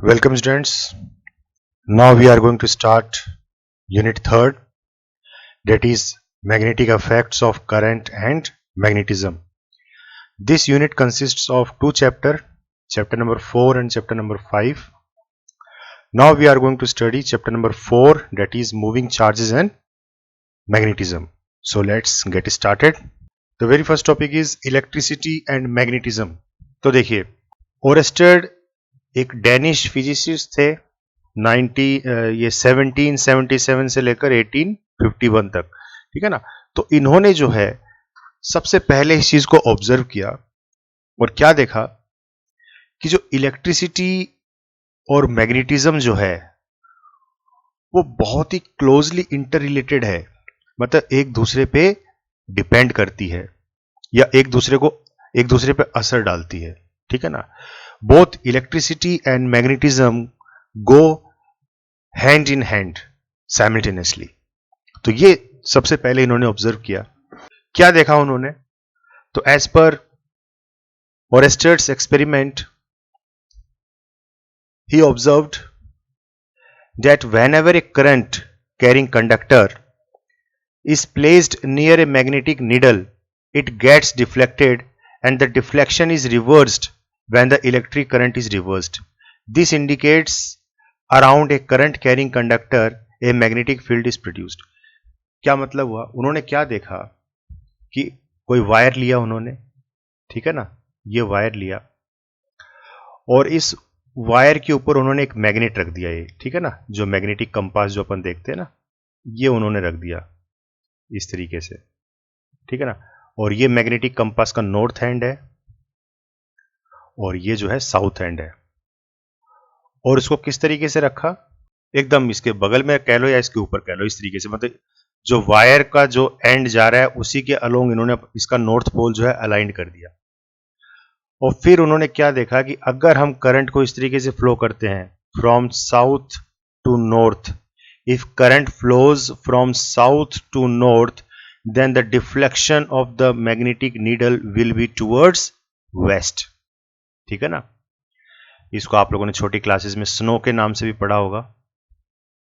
Welcome students. Now we are going to start unit 3rd, that is magnetic effects of current and magnetism. This unit consists of two chapters, chapter number 4 and chapter number 5. Now we are going to study chapter number 4, that is moving charges and magnetism. So let's get started. The very first topic is electricity and magnetism. तो देखिए, Oersted एक Danish physicist थे 1777 से लेकर 1851 तक, ठीक है ना। तो इन्होंने जो है सबसे पहले इस चीज को ऑब्जर्व किया और क्या देखा कि जो इलेक्ट्रिसिटी और मैग्नेटिज्म जो है वो बहुत ही क्लोजली इंटर रिलेटेड है, मतलब एक दूसरे पे डिपेंड करती है या एक दूसरे पे असर डालती है, ठीक है ना। Both electricity and magnetism go hand in hand simultaneously. तो ये सबसे पहले इन्होंने ऑब्जर्व किया। क्या देखा उन्होंने? तो as per Oersted's experiment he observed that whenever a current carrying conductor is placed near a magnetic needle, it gets deflected and the deflection is reversed when the electric current is reversed. This indicates around a current carrying conductor a magnetic field is produced. क्या मतलब हुआ? उन्होंने क्या देखा कि कोई wire लिया उन्होंने, ठीक है ना, ये वायर लिया और इस वायर के ऊपर उन्होंने एक मैग्नेट रख दिया, ये ठीक है ना, जो मैग्नेटिक कंपास जो अपन देखते हैं ना, ये उन्होंने रख दिया इस तरीके से, ठीक है ना। और ये मैग्नेटिक कंपास का नॉर्थ एंड है और ये जो है साउथ एंड है। और इसको किस तरीके से रखा? एकदम इसके बगल में कह लो या इसके ऊपर कह लो, इस तरीके से, मतलब जो वायर का जो एंड जा रहा है उसी के अलोंग इन्होंने इसका नॉर्थ पोल जो है अलाइन कर दिया। और फिर उन्होंने क्या देखा कि अगर हम करंट को इस तरीके से फ्लो करते हैं from south to north, if current flows from south to north then the deflection of the magnetic needle will be towards west, ठीक है ना। इसको आप लोगों ने छोटी क्लासेस में स्नो के नाम से भी पढ़ा होगा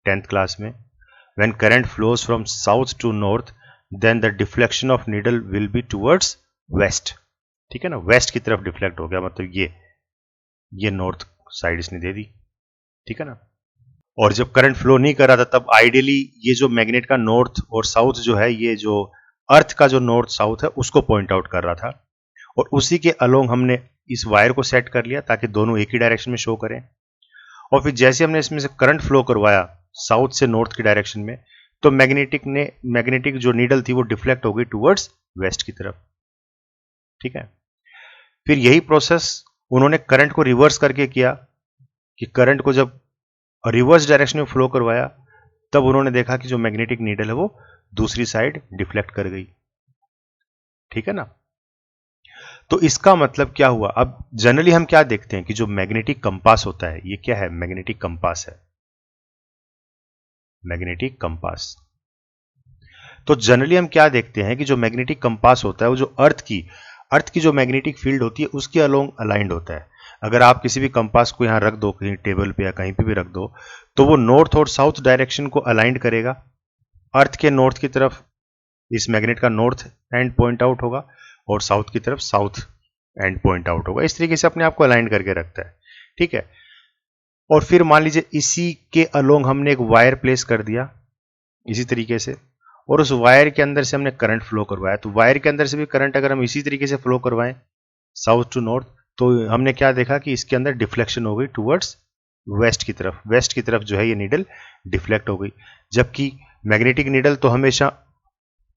10th क्लास में। When current flows from south to north then the deflection of needle will be towards west, ठीक है ना। वेस्ट की तरफ डिफ्लेक्ट हो गया, मतलब ये नॉर्थ साइड इसने दे दी, ठीक है ना। और जब करंट फ्लो नहीं कर रहा था तब आइडियली ये जो मैग्नेट का नॉर्थ और साउथ जो है, ये जो अर्थ का जो नॉर्थ साउथ है उसको पॉइंट आउट कर रहा था और उसी के अलोंग हमने इस वायर को सेट कर लिया ताकि दोनों एक ही डायरेक्शन में शो करें। और फिर जैसे हमने इसमें से करंट फ्लो करवाया साउथ से नॉर्थ की डायरेक्शन में, तो मैग्नेटिक जो नीडल थी वो डिफ्लेक्ट हो गई टुवर्ड्स वेस्ट की तरफ, ठीक है। फिर यही प्रोसेस उन्होंने करंट को रिवर्स करके किया कि करंट को जब रिवर्स डायरेक्शन में फ्लो करवाया तब उन्होंने देखा कि जो मैग्नेटिक नीडल है वो दूसरी साइड डिफ्लेक्ट कर गई, ठीक है ना। तो इसका मतलब क्या हुआ? अब जनरली हम क्या देखते हैं कि जो मैग्नेटिक कंपास होता है, ये क्या है? मैग्नेटिक कंपास है, मैग्नेटिक कंपास। तो जनरली हम क्या देखते हैं कि जो मैग्नेटिक कंपास होता है वो जो अर्थ की जो मैग्नेटिक फील्ड होती है उसके अलोंग अलाइंड होता है। अगर आप किसी भी कंपास को यहां रख दो, कहीं टेबल पे या कहीं पे भी रख दो, तो वो नॉर्थ और साउथ डायरेक्शन को अलाइंड करेगा। अर्थ के नॉर्थ की तरफ इस मैग्नेट का नॉर्थ एंड पॉइंट आउट होगा और साउथ की तरफ साउथ एंड पॉइंट आउट होगा। इस तरीके से अपने आप को अलाइन करके रखता है, ठीक है। और फिर मान लीजिए इसी के अलोंग हमने एक वायर प्लेस कर दिया इसी तरीके से, और उस वायर के अंदर से हमने करंट फ्लो करवाया। तो वायर के अंदर से भी करंट अगर हम इसी तरीके से फ्लो करवाएं साउथ टू नॉर्थ, तो हमने क्या देखा कि इसके अंदर डिफ्लेक्शन हो गई टुवर्ड्स वेस्ट की तरफ। वेस्ट की तरफ जो है ये नीडल डिफ्लेक्ट हो गई, जबकि मैग्नेटिक नीडल तो हमेशा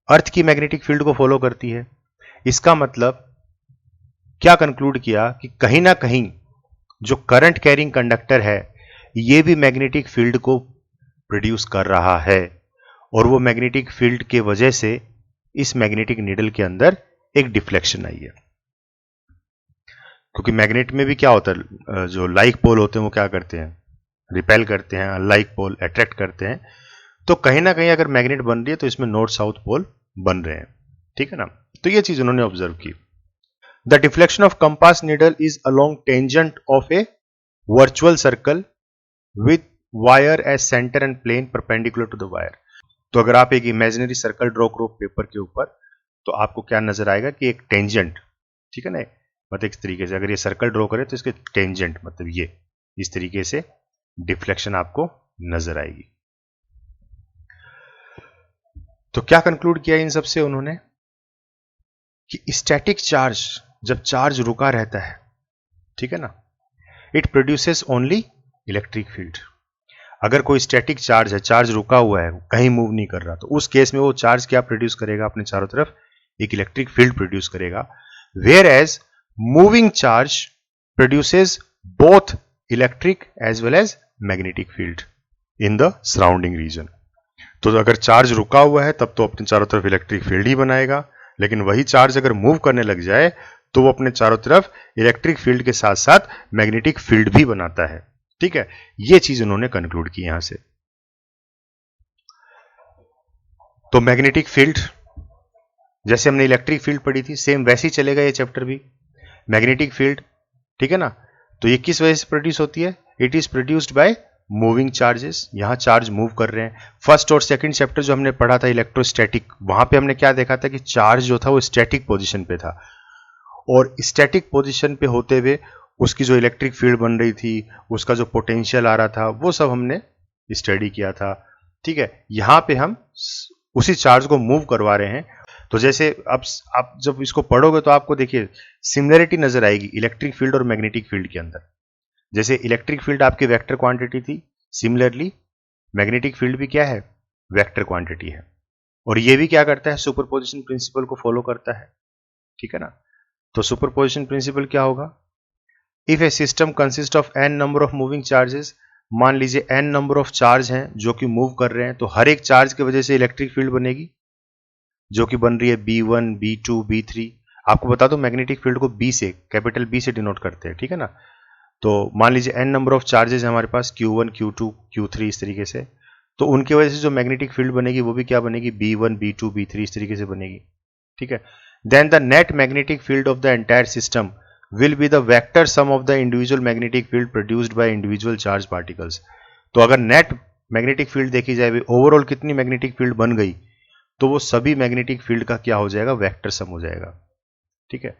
अर्थ की मैग्नेटिक फील्ड को फॉलो करती है। इसका मतलब क्या कंक्लूड किया कि कहीं ना कहीं जो करंट कैरिंग कंडक्टर है ये भी मैग्नेटिक फील्ड को प्रोड्यूस कर रहा है और वो मैग्नेटिक फील्ड के वजह से इस मैग्नेटिक नीडल के अंदर एक डिफ्लेक्शन आई है। क्योंकि मैग्नेट में भी क्या होता है, जो लाइक पोल होते हैं वो क्या करते हैं? रिपेल करते हैं, अनलाइक पोल अट्रैक्ट करते हैं। तो कहीं ना कहीं अगर मैग्नेट बन रही है तो इसमें नॉर्थ साउथ पोल बन रहे हैं, ठीक है ना। तो ये चीज उन्होंने ऑब्जर्व की। The deflection of compass needle is along tangent of a virtual circle with wire as centre and plane perpendicular to the wire. तो अगर आप एक इमेजिनरी सर्कल ड्रॉ करो पेपर के ऊपर, तो आपको क्या नजर आएगा कि एक टेंजेंट, ठीक है ना, मतलब इस तरीके से अगर ये सर्कल ड्रॉ करें तो इसके टेंजेंट मतलब ये इस तरीके से डिफ्लेक्शन आपको नजर आएगी। तो क्या कंक्लूड किया इन सबसे उन्होंने कि स्टैटिक चार्ज, जब चार्ज रुका रहता है, ठीक है ना, it produces only electric field. अगर कोई स्टैटिक चार्ज है, चार्ज रुका हुआ है, कहीं मूव नहीं कर रहा, तो उस केस में वो चार्ज क्या प्रोड्यूस करेगा अपने चारों तरफ, एक इलेक्ट्रिक फील्ड प्रोड्यूस करेगा। Where as moving charge produces both electric as well as magnetic field in the surrounding region. तो अगर चार्ज रुका हुआ है तब तो अपने चारों तरफ इलेक्ट्रिक फील्ड ही बनाएगा, लेकिन वही चार्ज अगर मूव करने लग जाए तो वो अपने चारों तरफ इलेक्ट्रिक फील्ड के साथ साथ मैग्नेटिक फील्ड भी बनाता है। ठीक है, ये चीज उन्होंने कंक्लूड की यहां से। तो मैग्नेटिक फील्ड, जैसे हमने इलेक्ट्रिक फील्ड पढ़ी थी, सेम वैसे ही चलेगा ये चैप्टर भी। मैग्नेटिक फील्ड, ठीक है ना, तो ये किस वजह से प्रोड्यूस होती है? It is produced by moving charges. यहां चार्ज मूव कर रहे हैं। फर्स्ट और सेकंड चैप्टर जो हमने पढ़ा था इलेक्ट्रोस्टैटिक, वहां पे हमने क्या देखा था कि चार्ज जो था वो स्टैटिक पोजीशन पे था, और स्टैटिक पोजीशन पे होते हुए उसकी जो इलेक्ट्रिक फील्ड बन रही थी, उसका जो पोटेंशियल आ रहा था, वो सब हमने स्टडी किया था। ठीक है, यहां पे हम उसी चार्ज को मूव करवा रहे हैं। तो जैसे अब आप जब इसको पढ़ोगे तो आपको देखिए सिमिलरिटी नजर आएगी इलेक्ट्रिक फील्ड और मैग्नेटिक फील्ड के अंदर। जैसे इलेक्ट्रिक फील्ड आपकी वेक्टर क्वांटिटी थी, सिमिलरली मैग्नेटिक फील्ड भी क्या है? वेक्टर क्वांटिटी है। और ये भी क्या करता है? सुपरपोजिशन प्रिंसिपल को फॉलो करता है। ठीक है ना, तो सुपरपोजिशन प्रिंसिपल क्या होगा? If a system consist of N number of moving charges, मान लीजिए एन नंबर ऑफ चार्ज हैं जो कि मूव कर रहे हैं, तो हर एक चार्ज की वजह से इलेक्ट्रिक फील्ड बनेगी जो कि बन रही है B1, B2, B3। आपको बता दो मैग्नेटिक फील्ड को B से, कैपिटल B से डिनोट करते हैं। ठीक है ना, तो मान लीजिए एन नंबर ऑफ चार्जेस है हमारे पास, Q1, Q2, Q3 इस तरीके से, तो उनकी वजह से जो मैग्नेटिक फील्ड बनेगी वो भी क्या बनेगी? B1, B2, B3 इस तरीके से बनेगी। ठीक है, then the net magnetic field of the entire system will be the vector sum of the individual magnetic field produced by individual charge particles। तो अगर नेट मैग्नेटिक फील्ड देखी जाए, ओवरऑल कितनी मैग्नेटिक फील्ड बन गई, तो वो सभी मैग्नेटिक फील्ड का क्या हो जाएगा? वेक्टर सम हो जाएगा। ठीक है,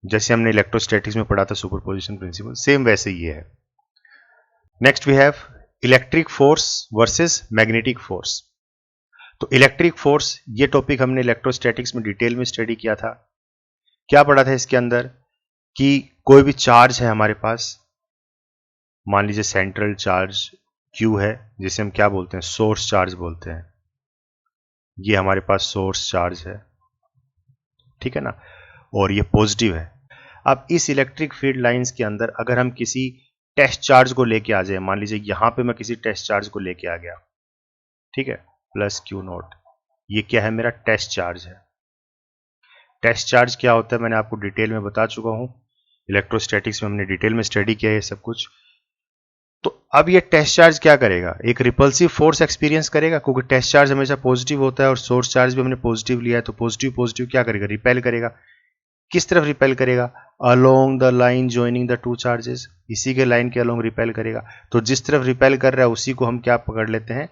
जैसे हमने इलेक्ट्रोस्टैटिक्स में पढ़ा था सुपरपोजिशन प्रिंसिपल, सेम वैसे ही है। Next we have electric force versus magnetic force. तो इलेक्ट्रिक फोर्स, ये टॉपिक हमने इलेक्ट्रोस्टैटिक्स में डिटेल में स्टडी किया था। क्या पढ़ा था इसके अंदर कि कोई भी चार्ज है हमारे पास, मान लीजिए सेंट्रल चार्ज Q है, जिसे हम क्या बोलते हैं? सोर्स चार्ज बोलते हैं। ये हमारे पास सोर्स चार्ज है, ठीक है ना, और ये पॉजिटिव है। अब इस इलेक्ट्रिक फील्ड लाइंस के अंदर अगर हम किसी टेस्ट चार्ज को लेके आ जाए, मान लीजिए यहां पे मैं किसी टेस्ट चार्ज को लेके आ गया, ठीक है, प्लस Q0, ये क्या है? मेरा टेस्ट चार्ज है। टेस्ट चार्ज क्या होता है मैंने आपको डिटेल में बता चुका हूं, इलेक्ट्रोस्टैटिक्स में हमने डिटेल में स्टडी किया है सब कुछ। तो अब ये टेस्ट चार्ज क्या करेगा? एक रिपल्सिव फोर्स एक्सपीरियंस करेगा, क्योंकि टेस्ट चार्ज हमेशा पॉजिटिव होता है और सोर्स चार्ज भी हमने पॉजिटिव लिया है, तो पॉजिटिव पॉजिटिव क्या करेगा? रिपेल करेगा। किस तरफ रिपेल करेगा? Along the line joining the two charges, इसी के लाइन के अलोंग रिपेल करेगा। तो जिस तरफ रिपेल कर रहा है उसी को हम क्या पकड़ लेते हैं?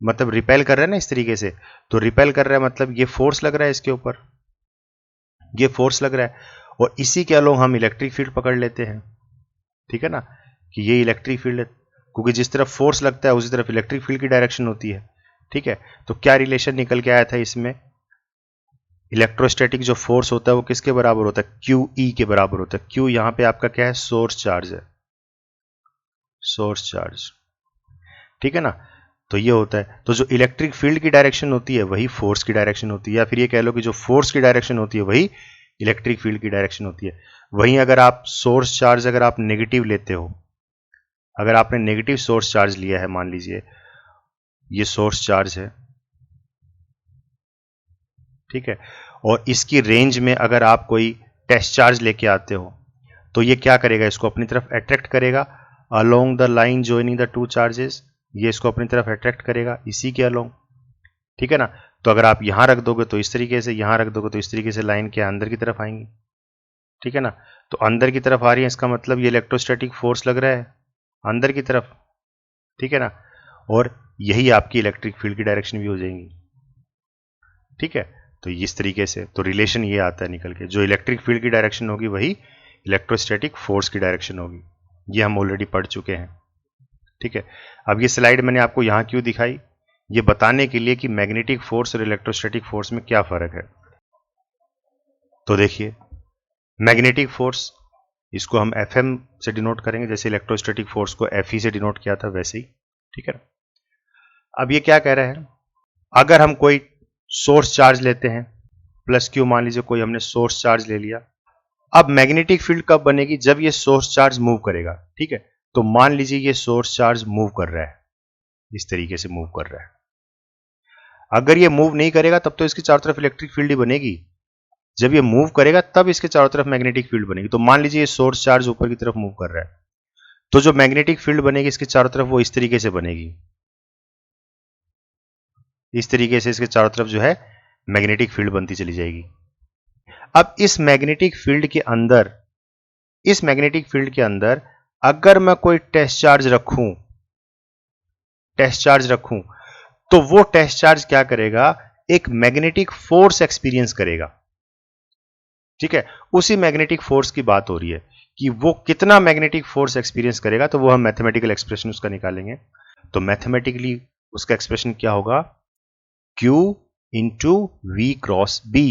मतलब रिपेल कर रहा है ना इस तरीके से, तो रिपेल कर रहा है मतलब ये फोर्स लग रहा है इसके ऊपर, ये फोर्स लग रहा है, और इसी के अलोंग हम इलेक्ट्रिक फील्ड पकड़ लेते हैं। ठीक है ना, कि ये इलेक्ट्रिक फील्ड है, क्योंकि जिस तरफ फोर्स लगता है उसी तरफ इलेक्ट्रिक फील्ड की डायरेक्शन होती है। ठीक है, तो क्या रिलेशन निकल के आया था इसमें? इलेक्ट्रोस्टैटिक जो फोर्स होता है वो किसके बराबर होता है? QE के बराबर होता है। Q यहां पे आपका क्या है? सोर्स चार्ज है, सोर्स चार्ज। ठीक है ना, तो ये होता है। तो जो इलेक्ट्रिक फील्ड की डायरेक्शन होती है वही फोर्स की डायरेक्शन होती है, या फिर ये कह लो कि जो फोर्स की डायरेक्शन होती है वही इलेक्ट्रिक फील्ड की डायरेक्शन होती है। वहीं अगर आप सोर्स चार्ज अगर आप नेगेटिव लेते हो, अगर आपने नेगेटिव सोर्स चार्ज लिया है, मान लीजिए ये सोर्स चार्ज है, ठीक है, और इसकी रेंज में अगर आप कोई टेस्ट चार्ज लेके आते हो, तो ये क्या करेगा? इसको अपनी तरफ अट्रैक्ट करेगा along the line joining the two charges, ये इसको अपनी तरफ अट्रैक्ट करेगा इसी के अलोंग। ठीक है ना, तो अगर आप यहां रख दोगे तो इस तरीके से, यहां रख दोगे तो इस तरीके से लाइन के अंदर की तरफ आएंगी। ठीक है ना। तो अंदर की तरफ आ रही है, इसका मतलब ये इलेक्ट्रोस्टैटिक फोर्स लग रहा है अंदर की तरफ, ठीक है ना। और यही आपकी इलेक्ट्रिक फील्ड की डायरेक्शन भी हो जाएंगी, ठीक है। तो इस तरीके से तो रिलेशन ये आता है निकल के, जो इलेक्ट्रिक फील्ड की डायरेक्शन होगी वही इलेक्ट्रोस्टैटिक फोर्स की डायरेक्शन होगी। ये हम ऑलरेडी पढ़ चुके हैं, ठीक है। अब ये स्लाइड मैंने आपको यहाँ क्यों दिखाई, ये बताने के लिए कि मैग्नेटिक फोर्स और इलेक्ट्रोस्टैटिक फोर्स में क्या फर्क है। तो देखिए, मैग्नेटिक फोर्स, इसको हम Fm से डिनोट करेंगे, जैसे इलेक्ट्रोस्टैटिक फोर्स को Fe से डिनोट किया था वैसे ही, ठीक है। अब ये क्या कह रहा है, अगर हम कोई सोर्स चार्ज लेते हैं प्लस क्यू, मान लीजिए कोई हमने सोर्स चार्ज ले लिया। अब मैग्नेटिक फील्ड कब बनेगी, जब ये सोर्स चार्ज मूव करेगा, ठीक है। तो मान लीजिए ये सोर्स चार्ज मूव कर रहा है, इस तरीके से मूव कर रहा है। अगर ये मूव नहीं करेगा तब तो इसके चारों तरफ इलेक्ट्रिक फील्ड ही बनेगी, जब ये मूव करेगा तब इसके चारों तरफ मैग्नेटिक फील्ड बनेगी। तो मान लीजिए ये सोर्स चार्ज ऊपर की तरफ मूव कर रहा है, तो जो मैग्नेटिक फील्ड बनेगी इसके चारों तरफ वो इस तरीके से बनेगी, इस तरीके से इसके चारों तरफ जो है मैग्नेटिक फील्ड बनती चली जाएगी। अब इस मैग्नेटिक फील्ड के अंदर, इस मैग्नेटिक फील्ड के अंदर अगर मैं कोई टेस्ट चार्ज रखूं, तो वो टेस्ट चार्ज क्या करेगा, एक मैग्नेटिक फोर्स एक्सपीरियंस करेगा, ठीक है। उसी मैग्नेटिक फोर्स की बात हो रही है कि वो कितना मैग्नेटिक फोर्स एक्सपीरियंस करेगा, तो वो हम मैथमेटिकल एक्सप्रेशन उसका निकालेंगे। तो मैथमेटिकली उसका एक्सप्रेशन क्या होगा, Q into V cross B।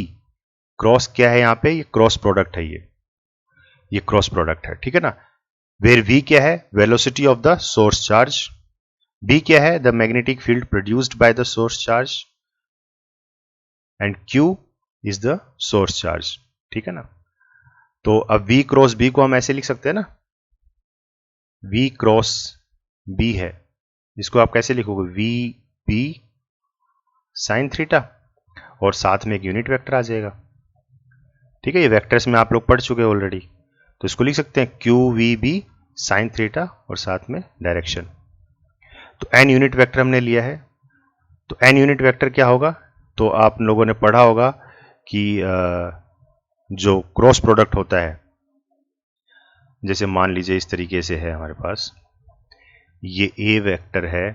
Cross क्या है यहां पे, ये क्रॉस प्रोडक्ट है, ये क्रॉस प्रोडक्ट है, ठीक है ना। वेयर V क्या है, velocity of the source charge, B क्या है, the magnetic field produced by the source charge, and Q is the source charge, ठीक है ना। तो अब V क्रॉस B को हम ऐसे लिख सकते हैं ना, V क्रॉस B है, इसको आप कैसे लिखोगे, VB साइन थीटा, और साथ में एक यूनिट वेक्टर आ जाएगा, ठीक है। ये वेक्टर्स में आप लोग पढ़ चुके हैं ऑलरेडी, तो इसको लिख सकते हैं QVB साइन थीटा और साथ में डायरेक्शन। तो n यूनिट वेक्टर हमने लिया है, तो n यूनिट वेक्टर क्या होगा, तो आप लोगों ने पढ़ा होगा कि जो क्रॉस प्रोडक्ट होता है, जैसे मान लीजिए इस तरीके से है हमारे पास, ये A वेक्टर है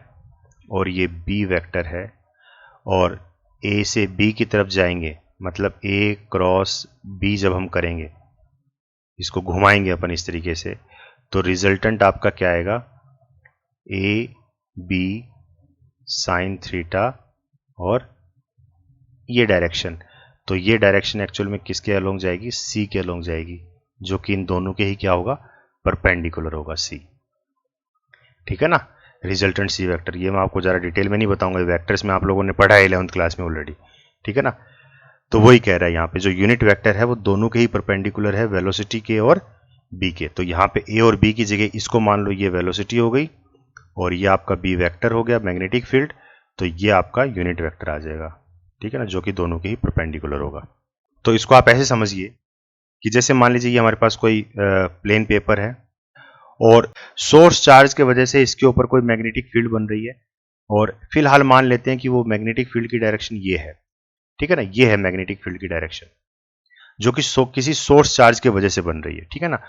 और ये B वेक्टर है, और A से B की तरफ जाएंगे, मतलब A क्रॉस B जब हम करेंगे, इसको घुमाएंगे अपन इस तरीके से, तो रिजल्टेंट आपका क्या आएगा, A B साइन थीटा और ये डायरेक्शन। तो ये डायरेक्शन एक्चुअल में किसके अलोंग जाएगी, C के अलोंग जाएगी, जो कि इन दोनों के ही क्या होगा, परपेंडिकुलर होगा C, ठीक है ना। रिजल्टेंट C वेक्टर, ये मैं आपको ज़रा डिटेल में नहीं बताऊंगा, वेक्टर्स में आप लोगों ने पढ़ा है 11th क्लास में ऑलरेडी, ठीक है ना। तो वही कह रहा है यहाँ पे, जो यूनिट वेक्टर है वो दोनों के ही परपेंडिकुलर है, वेलोसिटी के और B के। तो यहाँ पे A और B की जगह इसको मान लो ये वेलोसिटी हो गई, और ये आपका B वेक्टर हो गया मैग्नेटिक फील्ड, तो ये आपका यूनिट वेक्टर आ जाएगा, ठीक है ना, जो कि दोनों के ही परपेंडिकुलर होगा। तो इसको आप ऐसे समझिए कि जैसे मान लीजिए ये हमारे पास कोई प्लेन पेपर है, और सोर्स चार्ज के वजह से इसके ऊपर कोई मैग्नेटिक फील्ड बन रही है, और फिलहाल मान लेते हैं कि वो मैग्नेटिक फील्ड की डायरेक्शन ये है, ठीक है ना, ये है मैग्नेटिक फील्ड की डायरेक्शन, जो कि किसी सोर्स चार्ज की वजह से बन रही है, ठीक है ना।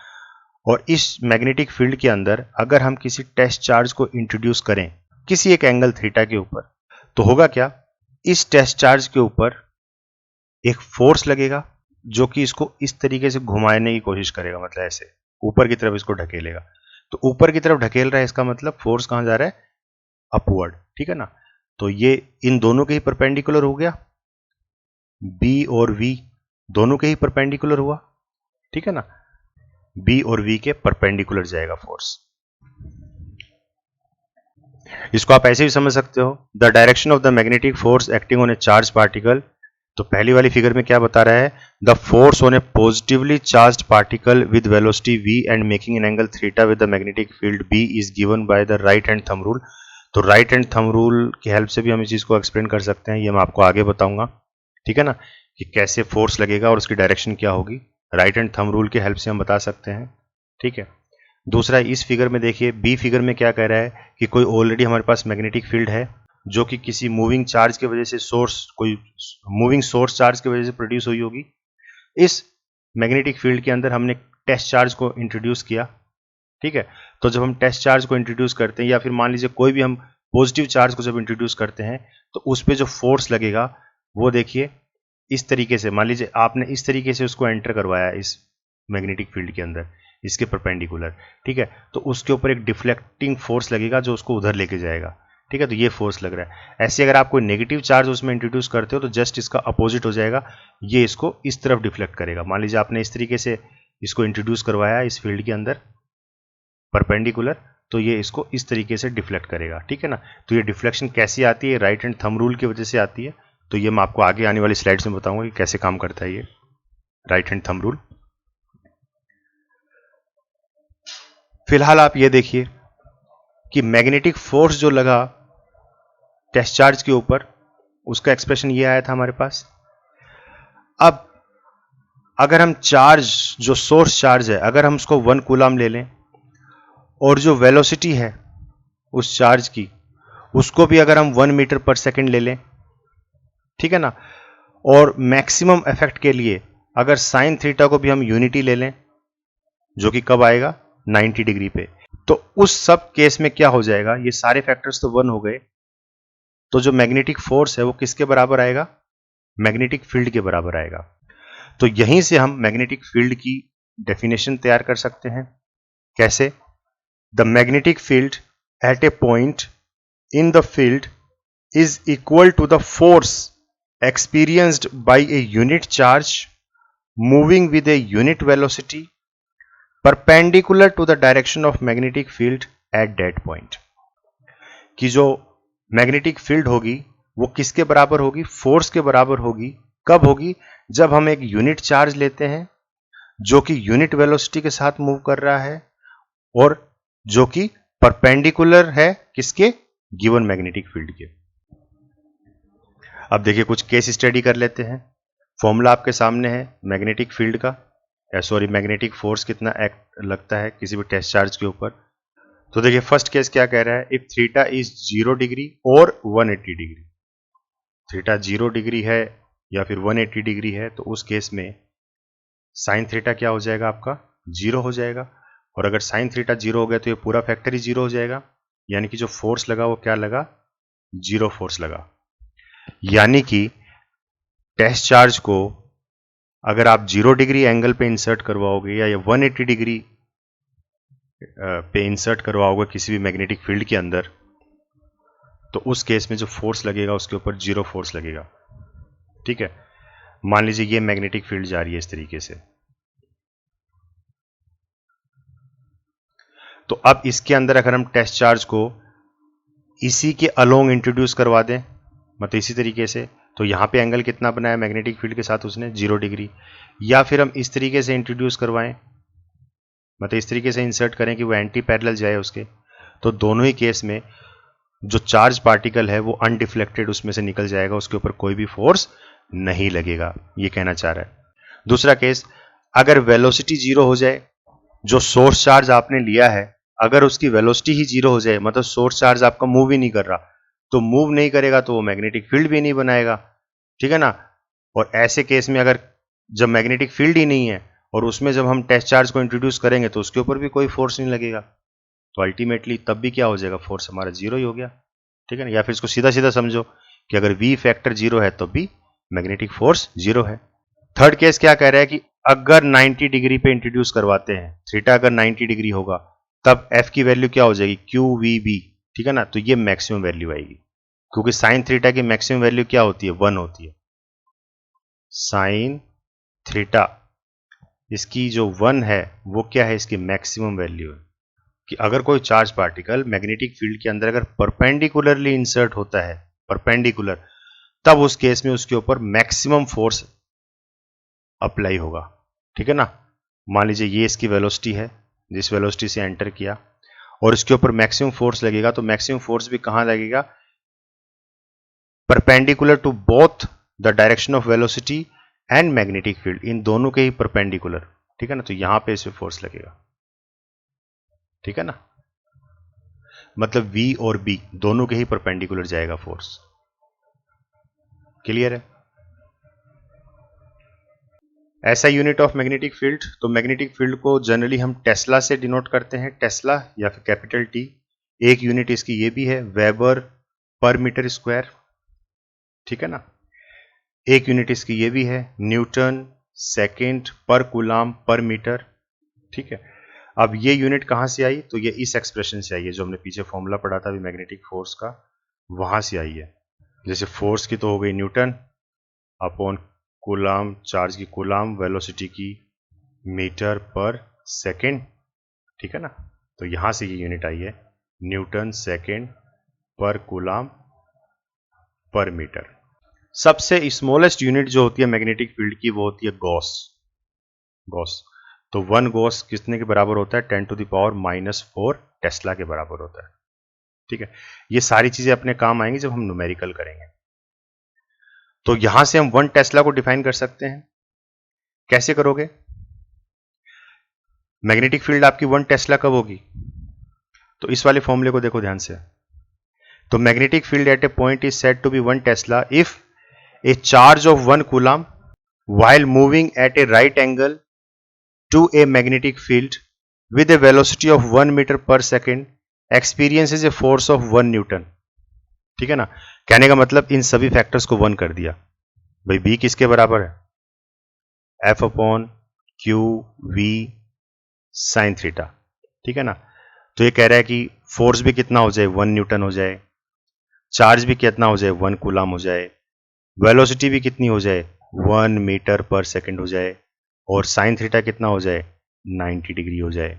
और इस मैग्नेटिक फील्ड के अंदर अगर हम किसी टेस्ट चार्ज को इंट्रोड्यूस करें किसी एक एंगल थीटा के ऊपर, तो होगा क्या, इस टेस्ट चार्ज के ऊपर एक फोर्स लगेगा जो कि इसको इस तरीके से घुमाने की कोशिश करेगा, मतलब ऐसे ऊपर की तरफ इसको ढकेलेगा। तो ऊपर की तरफ ढकेल रहा है, इसका मतलब फोर्स कहां जा रहा है, अपवर्ड, ठीक है ना। तो ये इन दोनों के ही परपेंडिकुलर हो गया, B और V दोनों के ही परपेंडिकुलर हुआ, ठीक है ना। B और V के परपेंडिकुलर जाएगा फोर्स। इसको आप ऐसे भी समझ सकते हो, the direction of the magnetic force acting on A charge particle. तो पहली वाली फिगर में क्या बता रहा है, the force on A positively charged particle with velocity v and making an angle theta with the magnetic field B is given by the right hand thumb rule. तो right hand thumb rule की help से भी हम इस चीज को explain कर सकते हैं, ये मैं आपको आगे बताऊंगा, ठीक है ना, कि कैसे फोर्स लगेगा और उसकी डायरेक्शन क्या होगी, राइट हैंड थंब रूल की हेल्प से हम बता सकते हैं, ठीक है। दूसरा, इस फिगर में देखिए, बी फिगर में क्या कह रहा है कि कोई ऑलरेडी हमारे पास मैग्नेटिक फील्ड है जो कि किसी मूविंग चार्ज की वजह से कोई मूविंग सोर्स चार्ज की वजह से प्रोड्यूस हुई होगी। इस मैग्नेटिक फील्ड के अंदर हमने टेस्ट चार्ज को इंट्रोड्यूस किया, ठीक है। तो जब हम टेस्ट चार्ज को इंट्रोड्यूस करते हैं या फिर मान लीजिए कोई भी हम पॉजिटिव चार्ज को जब इंट्रोड्यूस करते हैं तो उस पर जो फोर्स लगेगा वो देखिए इस तरीके से, मान लीजिए आपने इस तरीके से उसको एंटर करवाया इस मैग्नेटिक फील्ड के अंदर इसके परपेंडिकुलर, ठीक है। तो उसके ऊपर एक डिफ्लेक्टिंग फोर्स लगेगा जो उसको उधर लेके जाएगा, ठीक है। तो ये फोर्स लग रहा है। ऐसे अगर आप कोई नेगेटिव चार्ज उसमें इंट्रोड्यूस करते हो तो जस्ट इसका अपोजिट हो जाएगा, ये इसको इस तरफ डिफ्लेक्ट करेगा। मान लीजिए आपने इस तरीके से इसको इंट्रोड्यूस करवाया इस फील्ड के अंदर परपेंडिकुलर, तो ये इसको इस तरीके से डिफ्लेक्ट करेगा, ठीक है ना। तो ये डिफ्लेक्शन कैसी आती है, राइट हैंड थंब रूल की वजह से आती है। तो ये मैं आपको आगे आने वाली स्लाइड्स में बताऊंगा कि कैसे काम करता है ये राइट हैंड थंब रूल। फिलहाल आप ये देखिए कि मैग्नेटिक फोर्स जो लगा टेस्ट चार्ज के ऊपर उसका एक्सप्रेशन ये आया था हमारे पास। अब अगर हम चार्ज जो सोर्स चार्ज है अगर हम उसको 1 कूलम ले लें और जो वेलोसिटी है उस चार्ज की उसको भी अगर हम 1 मीटर पर सेकेंड ले लें, ठीक है ना, और मैक्सिमम इफेक्ट के लिए अगर साइन थीटा को भी हम यूनिटी ले लें जो कि कब आएगा 90 डिग्री पे, तो उस सब केस में क्या हो जाएगा, ये सारे फैक्टर्स तो 1 हो गए, तो जो मैग्नेटिक फोर्स है वो किसके बराबर आएगा, मैग्नेटिक फील्ड के बराबर आएगा। तो यहीं से हम मैग्नेटिक फील्ड की डेफिनेशन तैयार कर सकते हैं। कैसे? The magnetic field at a point in the field is equal to the force experienced by a unit charge moving with a unit velocity perpendicular to the direction of magnetic field at that point। कि जो magnetic field होगी वो किसके बराबर होगी, force के बराबर होगी। कब होगी, जब हम एक यूनिट चार्ज लेते हैं जो कि यूनिट वेलोसिटी के साथ मूव कर रहा है और जो कि परपेंडिकुलर है किसके, गिवन मैग्नेटिक फील्ड के। अब देखिए कुछ केस स्टडी कर लेते हैं। फॉर्मूला आपके सामने है मैग्नेटिक फील्ड का, सॉरी मैग्नेटिक फोर्स कितना एक्ट लगता है किसी भी टेस्ट चार्ज के ऊपर। तो देखिए फर्स्ट केस क्या कह रहा है, इफ थीटा इज 0 डिग्री और 180 डिग्री, थीटा 0 डिग्री है या फिर 180 डिग्री है तो उस केस में साइन थीटा क्या हो जाएगा, आपका 0 हो जाएगा। और अगर साइन थीटा 0 हो गया तो ये पूरा फैक्टर ही 0 हो जाएगा, यानी कि जो फोर्स लगा वो क्या लगा, 0 फोर्स लगा। यानी कि टेस्ट चार्ज को अगर आप 0 डिग्री एंगल पे इंसर्ट करवाओगे या 180 डिग्री पे इंसर्ट करवाओगे किसी भी मैग्नेटिक फील्ड के अंदर, तो उस केस में जो फोर्स लगेगा उसके ऊपर 0 फोर्स लगेगा, ठीक है। मान लीजिए ये मैग्नेटिक फील्ड जा रही है इस तरीके से, तो अब इसके अंदर अगर हम टेस्ट चार्ज को इसी के अलोंग इंट्रोड्यूस करवा दें, मतलब इसी तरीके से, तो यहां पे एंगल कितना बनाया मैग्नेटिक फील्ड के साथ उसने, 0 डिग्री। या फिर हम इस तरीके से इंट्रोड्यूस करवाएं, मतलब इस तरीके से इंसर्ट करें कि वो एंटी पैरेलल जाए उसके, तो दोनों ही केस में जो चार्ज पार्टिकल है वो अनडिफ्लेक्टेड उसमें से निकल जाएगा, उसके ऊपर कोई भी फोर्स नहीं लगेगा, ये कहना चाह रहा है। दूसरा केस, अगर वेलोसिटी 0 हो जाए, जो सोर्स चार्ज आपने लिया है अगर उसकी वेलोसिटी ही 0 हो जाए, मतलब सोर्स चार्ज आपका मूव ही नहीं कर रहा, तो मूव नहीं करेगा तो वो मैग्नेटिक फील्ड भी नहीं बनाएगा, ठीक है ना। और ऐसे केस में अगर जब मैग्नेटिक फील्ड ही नहीं है और उसमें जब हम टेस्ट चार्ज को इंट्रोड्यूस करेंगे तो उसके ऊपर भी कोई फोर्स नहीं लगेगा, तो अल्टीमेटली तब भी क्या हो जाएगा, फोर्स हमारा 0 ही हो गया, ठीक है ना। या फिर इसको सीधा सीधा समझो कि अगर V फैक्टर 0 है तो भी मैग्नेटिक फोर्स 0 है। थर्ड केस क्या कह रहा है कि अगर 90 डिग्री पे इंट्रोड्यूस करवाते हैं, थीटा अगर 90 डिग्री होगा तब F की वैल्यू क्या हो जाएगी, QVB, ठीक है ना। तो ये मैक्सिमम वैल्यू आएगी, क्योंकि साइन थीटा की मैक्सिमम वैल्यू क्या होती है, 1 होती है। साइन थीटा इसकी जो 1 है वो क्या है, इसकी मैक्सिमम वैल्यू है। कि अगर कोई चार्ज पार्टिकल मैग्नेटिक फील्ड के अंदर अगर परपेंडिकुलरली इंसर्ट होता है, परपेंडिकुलर, तब उस केस में उसके ऊपर मैक्सिमम फोर्स अप्लाई होगा, ठीक है ना। मान लीजिए ये इसकी वेलोसिटी है, जिस वेलोसिटी से एंटर किया और इसके ऊपर मैक्सिमम फोर्स लगेगा, तो मैक्सिमम फोर्स भी कहां लगेगा, perpendicular to both the direction of velocity and magnetic field, इन दोनों के ही परपेंडिकुलर, ठीक है ना। तो यहां पे इसे फोर्स लगेगा, ठीक है ना, मतलब V और B दोनों के ही परपेंडिकुलर जाएगा फोर्स। क्लियर है? ऐसा यूनिट ऑफ मैग्नेटिक फील्ड, तो मैग्नेटिक फील्ड को जनरली हम टेस्ला से डिनोट करते हैं, टेस्ला या फिर कैपिटल टी। एक यूनिट इसकी ये भी है, वेबर पर मीटर स्क्वायर, ठीक है ना। एक यूनिट इसकी ये भी है, न्यूटन सेकेंड पर कूलाम पर मीटर, ठीक है। अब ये यूनिट कहां से आई, तो ये इस एक्सप्रेशन से आई है जो हमने पीछे फॉर्मूला पढ़ा था अभी मैग्नेटिक फोर्स का, वहां से आई है। जैसे फोर्स की तो हो गई न्यूटन अपॉन कूलाम, चार्ज की कूलाम, वेलोसिटी की मीटर पर सेकेंड, ठीक है ना। तो यहां से ये यूनिट आई है, न्यूटन सेकेंड पर कूलाम पर मीटर। सबसे स्मॉलेस्ट यूनिट जो होती है मैग्नेटिक फील्ड की वो होती है गॉस। गॉस, तो 1 गॉस कितने के बराबर होता है, 10⁻⁻⁴ टेस्ला के बराबर होता है, ठीक है। ये सारी चीजें अपने काम आएंगी जब हम न्यूमेरिकल करेंगे। तो यहां से हम 1 टेस्ला को डिफाइन कर सकते हैं। कैसे करोगे, मैग्नेटिक फील्ड आपकी 1 टेस्ला कब होगी, तो इस वाले फॉर्मूले को देखो ध्यान से। तो magnetic field at a point is said to be 1 tesla if a charge of 1 coulomb while moving at a right angle to a magnetic field with a velocity of 1 meter per second experiences a force of 1 Newton, ठीक है ना। कहने का मतलब इन सभी factors को 1 कर दिया। भाई बी किसके बराबर है, F upon Q V sine theta, ठीक है ना। तो ये कह रहा है कि फोर्स भी कितना हो जाए, 1 न्यूटन हो जाए, चार्ज भी कितना हो जाए, 1 कूलाम हो जाए, वेलोसिटी भी कितनी हो जाए, 1 मीटर पर सेकंड हो जाए, और साइन थीटा कितना हो जाए, 90 डिग्री हो जाए।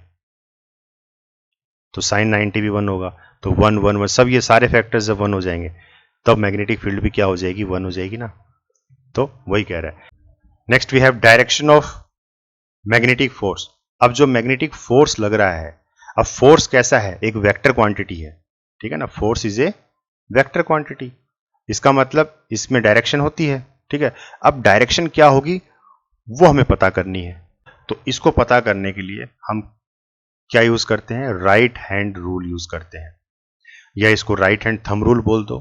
तो साइन 90 भी 1 होगा, तो 1 1 1 सब ये सारे फैक्टर्स जब 1 हो जाएंगे तब मैग्नेटिक फील्ड भी क्या हो जाएगी, 1 हो जाएगी ना। तो वही कह रहा है। Next we have direction of magnetic force. अब जो मैग्नेटिक फोर्स लग रहा है, अब फोर्स कैसा है, एक वेक्टर क्वांटिटी है, ठीक है ना। Force is a vector quantity, इसका मतलब इसमें डायरेक्शन होती है, ठीक है। अब डायरेक्शन क्या होगी वो हमें पता करनी है। तो इसको पता करने के लिए हम क्या यूज करते हैं, राइट हैंड रूल यूज करते हैं, या इसको राइट हैंड थंब रूल बोल दो।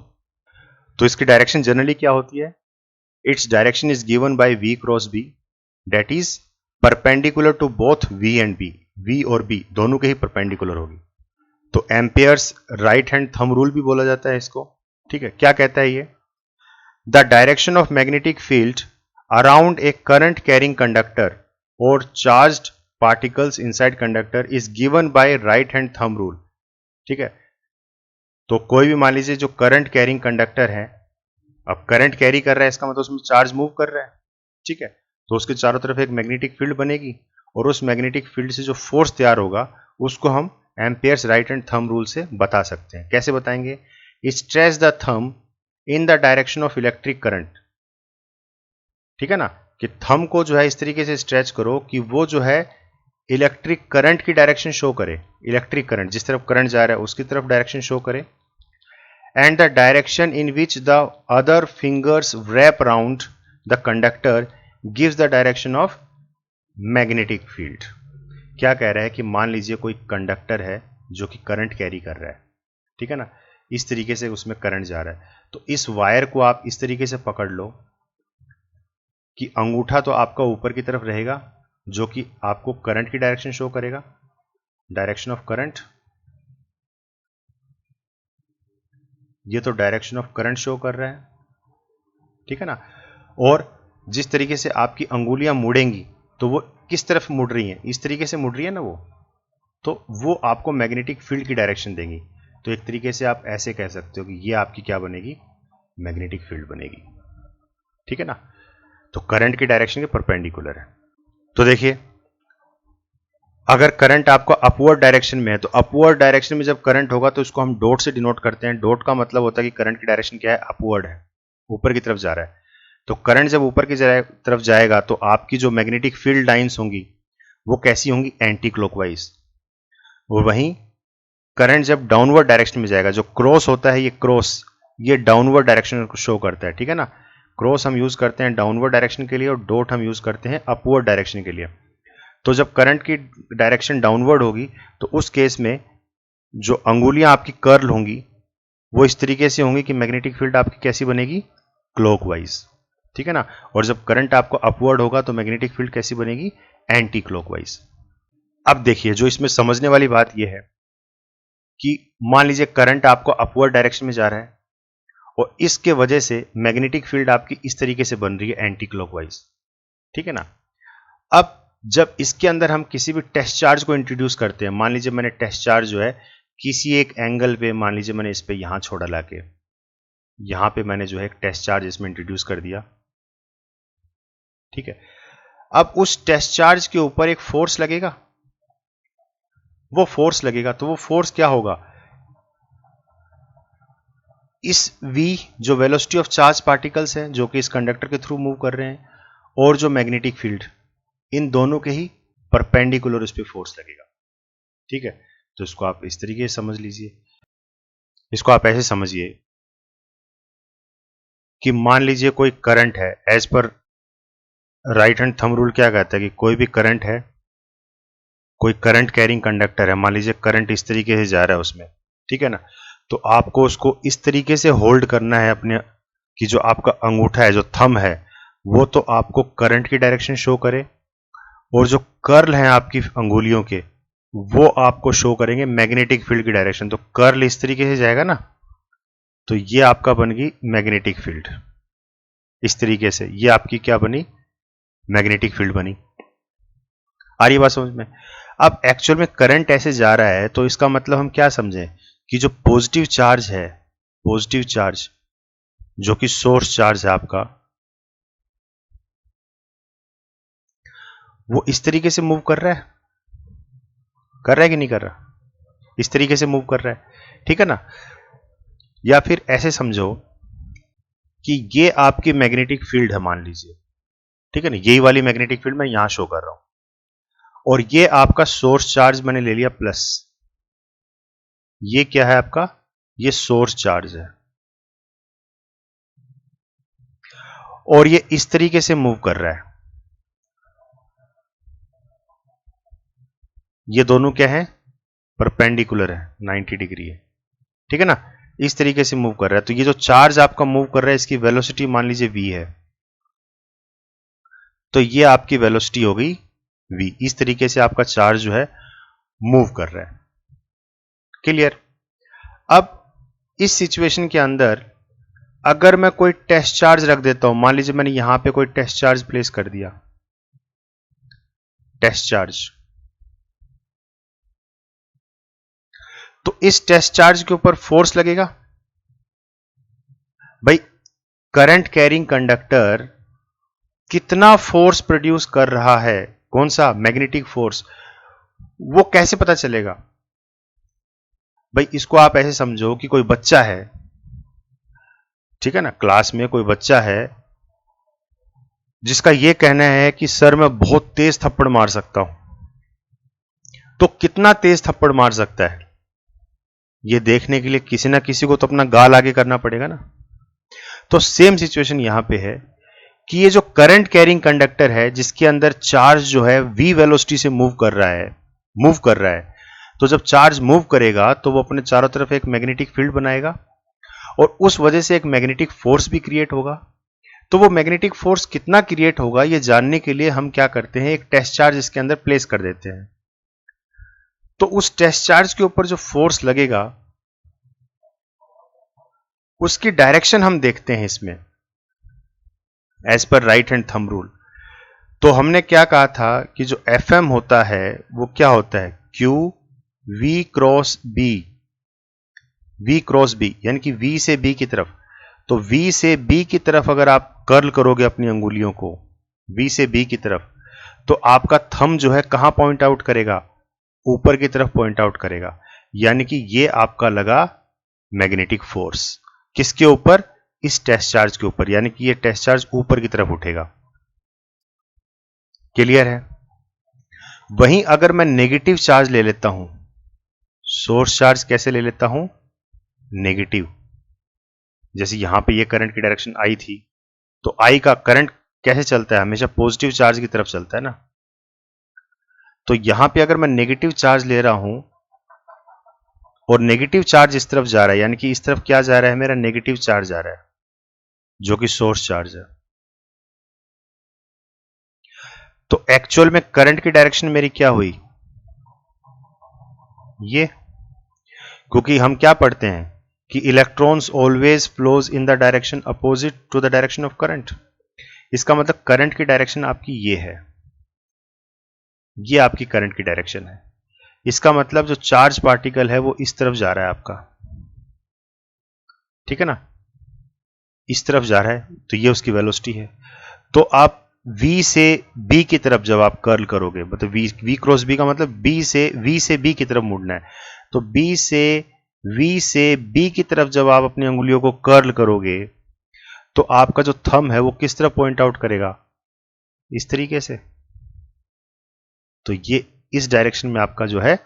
तो इसकी डायरेक्शन जनरली क्या होती है, its direction is given by v cross b that is perpendicular to both v and b, v और b दोनों के ही परपेंडिकुलर होगी। तो amperes right hand thumb rule भी बोला जाता है इसको, ठीक है। क्या कहता है ये, the direction of magnetic field around a current carrying conductor और charged particles inside conductor is given by right hand thumb rule, ठीक है। तो कोई भी मान लीजिए जो करंट कैरिंग कंडक्टर है, अब करंट कैरी कर रहा है इसका मतलब उसमें चार्ज मूव कर रहा है, ठीक है। तो उसके चारों तरफ एक मैग्नेटिक फील्ड बनेगी, और उस मैग्नेटिक फील्ड से जो फोर्स तैयार होगा उसको हम amperes right hand thumb rule से बता सकते हैं। कैसे बताएंगे, stretch the thumb in the direction of electric current, ठीक है ना, कि थंब को जो है इस तरीके से स्ट्रेच करो कि वो जो है इलेक्ट्रिक करंट की डायरेक्शन शो करे, इलेक्ट्रिक करंट जिस तरफ करंट जा रहा है उसकी तरफ डायरेक्शन शो करे, and the direction in which the other fingers wrap around the conductor gives the direction of magnetic field. क्या कह रहा है कि मान लीजिए कोई कंडक्टर है जो कि करंट कैरी कर रहा है, ठीक है ना, इस तरीके से उसमें करंट जा रहा है। तो इस वायर को आप इस तरीके से पकड़ लो कि अंगूठा तो आपका ऊपर की तरफ रहेगा जो कि आपको करंट की डायरेक्शन शो करेगा, डायरेक्शन ऑफ करंट, ये तो डायरेक्शन ऑफ करंट शो कर रहा है, ठीक है ना। और जिस तरीके से आपकी अंगुलियां मुड़ेंगी तो वो किस तरफ मुड़ रही हैं, इस तरीके से मुड़ रही है ना वो, तो वो आपको मैग्नेटिक फील्ड की डायरेक्शन देंगी। तो एक तरीके से आप ऐसे कह सकते हो कि ये आपकी क्या बनेगी, मैग्नेटिक फील्ड बनेगी, ठीक है ना। तो करंट की डायरेक्शन के परपेंडिकुलर है। तो देखिए अगर करंट आपका अपवर्ड डायरेक्शन में है, तो अपवर्ड डायरेक्शन में जब करंट होगा तो इसको हम डॉट से डिनोट करते हैं। डॉट का मतलब होता है कि करंट की डायरेक्शन क्या है, अपवर्ड है, ऊपर की तरफ जा रहा है। तो करंट जब ऊपर की तरफ जाएगा तो आपकी जो मैग्नेटिक फील्ड लाइंस होंगी वो कैसी होंगी, एंटी क्लॉकवाइज। वहीं करंट जब डाउनवर्ड डायरेक्शन में जाएगा, जो क्रॉस होता है ये क्रॉस, ये डाउनवर्ड डायरेक्शन को शो करता है, ठीक है ना। क्रॉस हम यूज करते हैं डाउनवर्ड डायरेक्शन के लिए और डॉट हम यूज करते हैं अपवर्ड डायरेक्शन के लिए। तो जब करंट की डायरेक्शन डाउनवर्ड होगी तो उस केस में जो अंगुलियां आपकी कर्ल होंगी वो इस तरीके से होंगी कि मैग्नेटिक फील्ड आपकी कैसी बनेगी, क्लॉकवाइज, ठीक है ना। और जब करंट आपको अपवर्ड होगा तो मैग्नेटिक फील्ड कैसी बनेगी, एंटी क्लॉकवाइज। अब देखिए जो इसमें समझने वाली बात यह है कि मान लीजिए करंट आपको अपवर्ड डायरेक्शन में जा रहा है और इसके वजह से मैग्नेटिक फील्ड आपकी इस तरीके से बन रही है एंटी क्लॉकवाइज, ठीक है ना। अब जब इसके अंदर हम किसी भी टेस्ट चार्ज को इंट्रोड्यूस करते हैं, मान लीजिए मैंने टेस्ट चार्ज जो है किसी एक एंगल पे, मान लीजिए मैंने इस पे यहां छोड़ा लाके, यहां पे मैंने जो है एक टेस्ट चार्ज इसमें इंट्रोड्यूस कर दिया, ठीक है। अब उस टेस्ट चार्ज के ऊपर एक फोर्स लगेगा, वो फोर्स लगेगा तो वो फोर्स क्या होगा, इस v जो वेलोसिटी ऑफ चार्ज पार्टिकल्स है जो कि इस कंडक्टर के थ्रू मूव कर रहे हैं, और जो मैग्नेटिक फील्ड, इन दोनों के ही परपेंडिकुलर उस पर फोर्स लगेगा, ठीक है। तो इसको आप इस तरीके से समझ लीजिए, इसको आप ऐसे समझिए कि मान लीजिए कोई करंट है, as per right hand thumb rule क्या कहता है कि कोई भी करंट है, कोई करंट कैरिंग कंडक्टर है, मान लीजिए करंट इस तरीके से जा रहा है उसमें, ठीक है ना। तो आपको उसको इस तरीके से होल्ड करना है अपने, कि जो आपका अंगूठा है, जो थंब है, वो तो आपको करंट की डायरेक्शन शो करे, और जो कर्ल हैं आपकी अंगुलियों के, वो आपको शो करेंगे मैग्नेटिक फील्ड की डायरेक्शन। तो कर्ल इस तरीके से जाएगा ना, तो ये आपका बन गई मैग्नेटिक फील्ड, इस तरीके से ये आपकी क्या बनी, मैग्नेटिक फील्ड बनी। आ रही बात समझ में। अब एक्चुअल में करंट ऐसे जा रहा है तो इसका मतलब हम क्या समझें कि जो पॉजिटिव चार्ज है, पॉजिटिव चार्ज जो कि सोर्स चार्ज है आपका, वो इस तरीके से मूव कर रहा है कि नहीं कर रहा, इस तरीके से मूव कर रहा है, ठीक है ना। या फिर ऐसे समझो कि ये आपकी मैग्नेटिक फील्ड है मान लीजिए, ठीक है ना, यही वाली मैग्नेटिक फील्ड मैं यहां शो कर रहा हूं, और ये आपका सोर्स चार्ज मैंने ले लिया प्लस, ये क्या है आपका, ये सोर्स चार्ज है, और ये इस तरीके से मूव कर रहा है। ये दोनों क्या है, परपेंडिकुलर है, 90 डिग्री है, ठीक है ना, इस तरीके से मूव कर रहा है। तो ये जो चार्ज आपका मूव कर रहा है इसकी वेलोसिटी मान लीजिए v है, तो ये आपकी वेलोसिटी हो गई v। इस तरीके से आपका चार्ज जो है मूव कर रहा है, क्लियर। अब इस सिचुएशन के अंदर अगर मैं कोई टेस्ट चार्ज रख देता हूं, मान लीजिए मैंने यहां पे कोई टेस्ट चार्ज प्लेस कर दिया, टेस्ट चार्ज, तो इस टेस्ट चार्ज के ऊपर फोर्स लगेगा। भाई करंट कैरिंग कंडक्टर कितना फोर्स प्रोड्यूस कर रहा है, कौन सा, मैग्नेटिक फोर्स, वो कैसे पता चलेगा। भाई इसको आप ऐसे समझो कि कोई बच्चा है, ठीक है ना, क्लास में कोई बच्चा है जिसका यह कहना है कि सर मैं बहुत तेज थप्पड़ मार सकता हूं, तो कितना तेज थप्पड़ मार सकता है यह देखने के लिए किसी ना किसी को तो अपना गाल आगे करना पड़ेगा ना। तो सेम सिचुएशन यहां पे है कि ये जो करंट कैरिंग कंडक्टर है जिसके अंदर चार्ज जो है v वेलोसिटी से मूव कर रहा है, तो जब चार्ज मूव करेगा तो वो अपने चारों तरफ एक मैग्नेटिक फील्ड बनाएगा, और उस वजह से एक मैग्नेटिक फोर्स भी क्रिएट होगा। तो वो मैग्नेटिक फोर्स कितना क्रिएट होगा ये जानने के लिए हम क्या करते हैं, एक टेस्ट चार्ज इसके अंदर प्लेस कर देते हैं। तो उस टेस्ट चार्ज के ऊपर जो फोर्स लगेगा उसकी डायरेक्शन हम देखते हैं इसमें, as per right hand thumb rule. तो हमने क्या कहा था कि जो Fm होता है वो क्या होता है, Q V क्रॉस B, यानी कि V से B की तरफ। तो V से B की तरफ अगर आप कर्ल करोगे अपनी अंगुलियों को, V से B की तरफ, तो आपका थंब जो है कहां पॉइंट आउट करेगा, ऊपर की तरफ पॉइंट आउट करेगा। यानी कि ये आपका लगा मैग्नेटिक फोर्स, किसके ऊपर, इस टेस्ट चार्ज के ऊपर, यानी कि ये टेस्ट चार्ज ऊपर की तरफ उठेगा, क्लियर है। वहीं अगर मैं नेगेटिव चार्ज ले लेता हूं, सोर्स चार्ज कैसे ले लेता हूं, नेगेटिव, जैसे यहां पे ये करंट की डायरेक्शन आई थी, तो आई का करंट कैसे चलता है, हमेशा पॉजिटिव चार्ज की तरफ चलता है ना। तो यहां पे अगर मैं नेगेटिव चार्ज ले रहा हूं और नेगेटिव चार्ज इस तरफ जा रहा है, यानी कि इस तरफ क्या जा रहा है, मेरा नेगेटिव चार्ज जा रहा है जो कि सोर्स चार्ज है, तो एक्चुअल में करंट की डायरेक्शन मेरी क्या हुई, ये, क्योंकि हम क्या पढ़ते हैं कि electrons always flows in the direction opposite to the direction of current. इसका मतलब करंट की डायरेक्शन आपकी ये है, ये आपकी करंट की डायरेक्शन है। इसका मतलब जो चार्ज पार्टिकल है वो इस तरफ जा रहा है आपका, ठीक है ना, इस तरफ जा रहा है, तो ये उसकी वेलोसिटी है। तो आप V से B की तरफ जब आप कर्ल करोगे, मतलब V क्रॉस B का मतलब V से B की तरफ मुड़ना है, तो V से B की तरफ जब आप अपनी अंगुलियों को कर्ल करोगे तो आपका जो थंब है वो किस तरफ पॉइंट आउट करेगा, इस तरीके से। तो ये इस डायरेक्शन में आपका जो है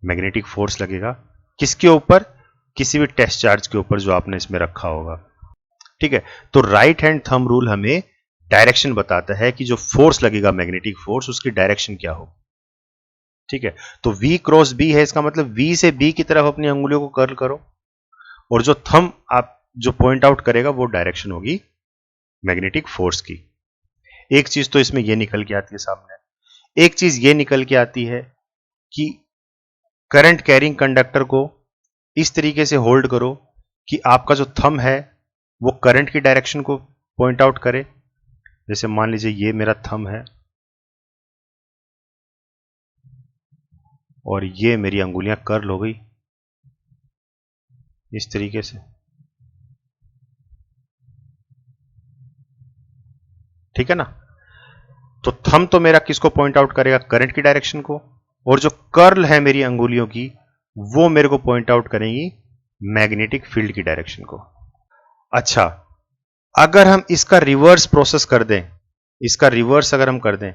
मैग्नेटिक फोर्स लगेगा, किसके ऊपर, किसी भी टेस्ट चार्ज के ऊपर जो आपने इसमें रखा होगा, ठीक है। तो राइट हैंड थंब रूल हमें डायरेक्शन बताता है कि जो फोर्स लगेगा मैग्नेटिक फोर्स, उसकी डायरेक्शन क्या हो, ठीक है। तो V क्रॉस B है, इसका मतलब V से B की तरफ अपनी अंगुलियों को कर्ल करो, और जो थंब आप जो पॉइंट आउट करेगा वो डायरेक्शन होगी मैग्नेटिक फोर्स की। एक चीज तो इसमें ये निकल के आती है सामने, एक चीज ये निकल के आती है कि करंट कैरिंग कंडक्टर को इस तरीके से होल्ड करो कि आपका जो थंब है वो करंट की डायरेक्शन को पॉइंट आउट करे। जैसे मान लीजिए ये मेरा थंब है और ये मेरी अंगुलियां कर्ल हो गई इस तरीके से, ठीक है ना। तो थंब तो मेरा किसको पॉइंट आउट करेगा, करंट की डायरेक्शन को, और जो कर्ल है मेरी अंगुलियों की वो मेरे को पॉइंट आउट करेंगी मैग्नेटिक फील्ड की डायरेक्शन को। अच्छा, अगर हम इसका रिवर्स प्रोसेस कर दें, इसका रिवर्स अगर हम कर दें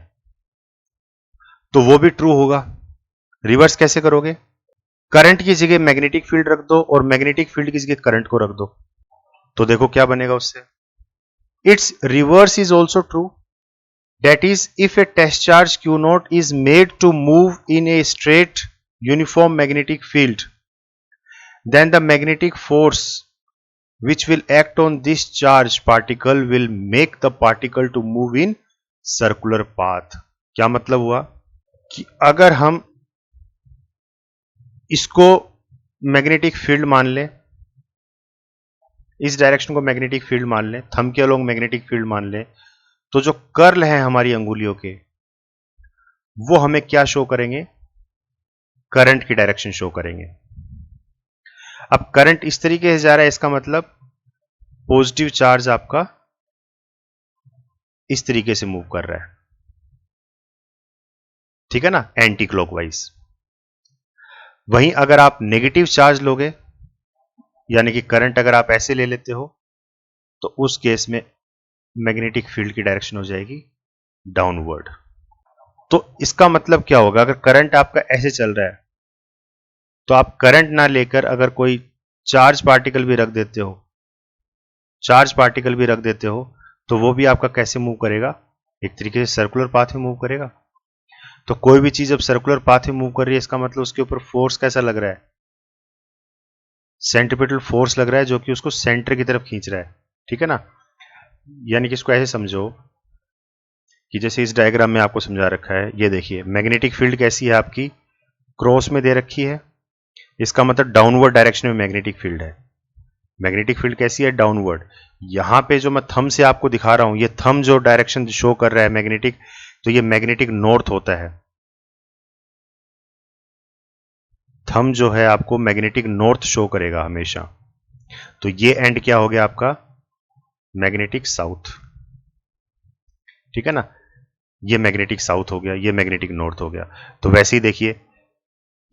तो वो भी ट्रू होगा। रिवर्स कैसे करोगे, करंट की जगह मैग्नेटिक फील्ड रख दो और मैग्नेटिक फील्ड की जगह करंट को रख दो, तो देखो क्या बनेगा उससे। It's reverse is also true, that is if a test charge q naught is made to move in a straight uniform magnetic field, then the magnetic force which will act on this charge particle will make the particle to move in circular path। क्या मतलब हुआ कि अगर हम इसको magnetic field मान लें, इस डायरेक्शन को मैग्नेटिक फील्ड मान लें, थंब के अलोंग मैग्नेटिक फील्ड मान लें, तो जो कर्ल है हमारी अंगुलियों के वो हमें क्या शो करेंगे, करंट की डायरेक्शन शो करेंगे। अब करंट इस तरीके से जा रहा है, इसका मतलब पॉजिटिव चार्ज आपका इस तरीके से मूव कर रहा है, ठीक है ना, एंटी क्लॉकवाइज। वहीं अगर आप नेगेटिव चार्ज लोगे, यानी कि करंट अगर आप ऐसे ले लेते हो, तो उस केस में मैग्नेटिक फील्ड की डायरेक्शन हो जाएगी डाउनवर्ड। तो इसका मतलब क्या होगा, अगर करंट आपका ऐसे चल रहा है तो आप करंट ना लेकर अगर कोई चार्ज पार्टिकल भी रख देते हो, चार्ज पार्टिकल भी रख देते हो, तो वो भी आपका कैसे मूव करेगा, एक तरीके से सर्कुलर पाथ में मूव करेगा। तो कोई भी चीज जब सर्कुलर पाथ में मूव कर रही है, इसका मतलब उसके ऊपर फोर्स कैसा लग रहा है, सेंट्रीपिटल फोर्स लग रहा है, जो कि उसको सेंटर की तरफ खींच रहा है, ठीक है ना। यानी कि इसको ऐसे समझो कि जैसे इस डायग्राम में आपको समझा रखा है, ये देखिए मैग्नेटिक फील्ड कैसी है आपकी, क्रॉस में दे रखी है, इसका मतलब डाउनवर्ड डायरेक्शन में मैग्नेटिक फील्ड है। मैग्नेटिक फील्ड कैसी है, डाउनवर्ड। यहां पे जो मैं थंब से आपको दिखा रहा हूं, ये थंब जो डायरेक्शन शो कर रहा है मैग्नेटिक, तो ये मैग्नेटिक नॉर्थ होता है। थंब जो है आपको मैग्नेटिक नॉर्थ शो करेगा हमेशा। तो ये एंड क्या हो गया आपका, मैग्नेटिक साउथ, ठीक है ना। ये मैग्नेटिक साउथ हो गया, ये मैग्नेटिक नॉर्थ हो गया। तो वैसे ही देखिए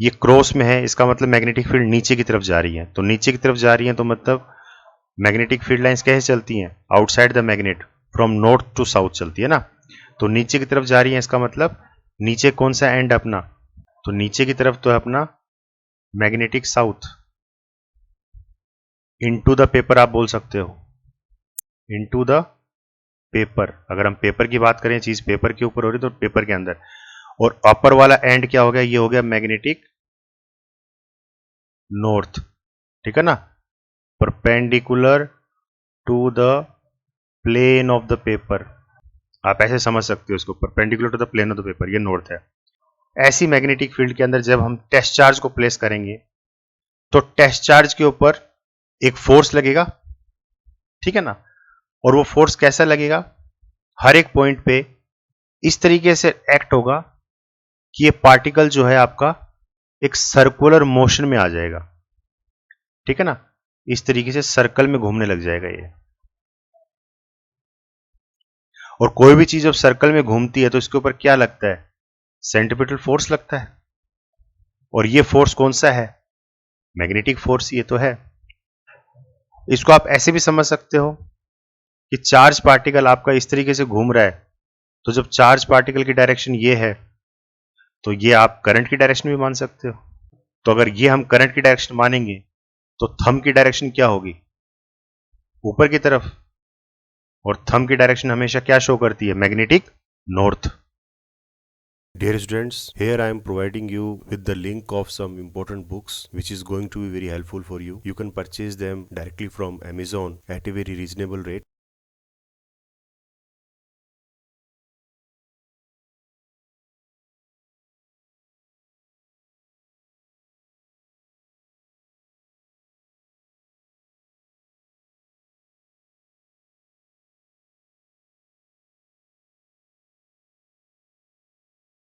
ये क्रॉस में है, इसका मतलब मैग्नेटिक फील्ड नीचे की तरफ जा रही है, तो नीचे की तरफ जा रही है तो मतलब मैग्नेटिक फील्ड लाइंस कैसे चलती हैं, outside the magnet, from north to south चलती है ना। तो नीचे की तरफ जा रही है, इसका मतलब नीचे कौन सा एंड अपना, तो नीचे की तरफ तो है अपना magnetic south. Into the paper आप बोल सकते हो, इनटू द पेपर, अगर हम पेपर की बात करें, चीज पेपर के ऊपर हो रही तो पेपर के अंदर। और अपर वाला एंड क्या हो गया, ये हो गया मैग्नेटिक नॉर्थ, ठीक है ना, perpendicular to the plane of the paper. आप ऐसे समझ सकते हो इसको, perpendicular to the plane of the paper, ये नॉर्थ है। ऐसी मैग्नेटिक फील्ड के अंदर जब हम टेस्ट चार्ज को प्लेस करेंगे तो टेस्ट चार्ज के ऊपर एक फोर्स लगेगा, ठीक है ना। और वो फोर्स कैसा लगेगा, हर एक पॉइंट पे इस तरीके से एक्ट होगा कि ये पार्टिकल जो है आपका एक सर्कुलर मोशन में आ जाएगा, ठीक है ना। इस तरीके से सर्कल में घूमने लग जाएगा ये। और कोई भी चीज जब सर्कल में घूमती है तो इसके ऊपर क्या लगता है, सेंट्रीपिटल फोर्स लगता है। और ये फोर्स कौन सा है, मैग्नेटिक फोर्स ये तो है। इसको आप ऐसे भी समझ सकते हो कि चार्ज पार्टिकल आपका इस तरीके से घूम रहा है, तो जब चार्ज पार्टिकल की डायरेक्शन ये है तो ये आप करंट की डायरेक्शन भी मान सकते हो। तो अगर ये हम करंट की डायरेक्शन मानेंगे तो थंब की डायरेक्शन क्या होगी, ऊपर की तरफ। और थंब की डायरेक्शन हमेशा क्या शो करती है, magnetic north. Dear students, here I am providing you with the link of some important books which is going to be very helpful for you. You can purchase them directly from Amazon at a very reasonable rate.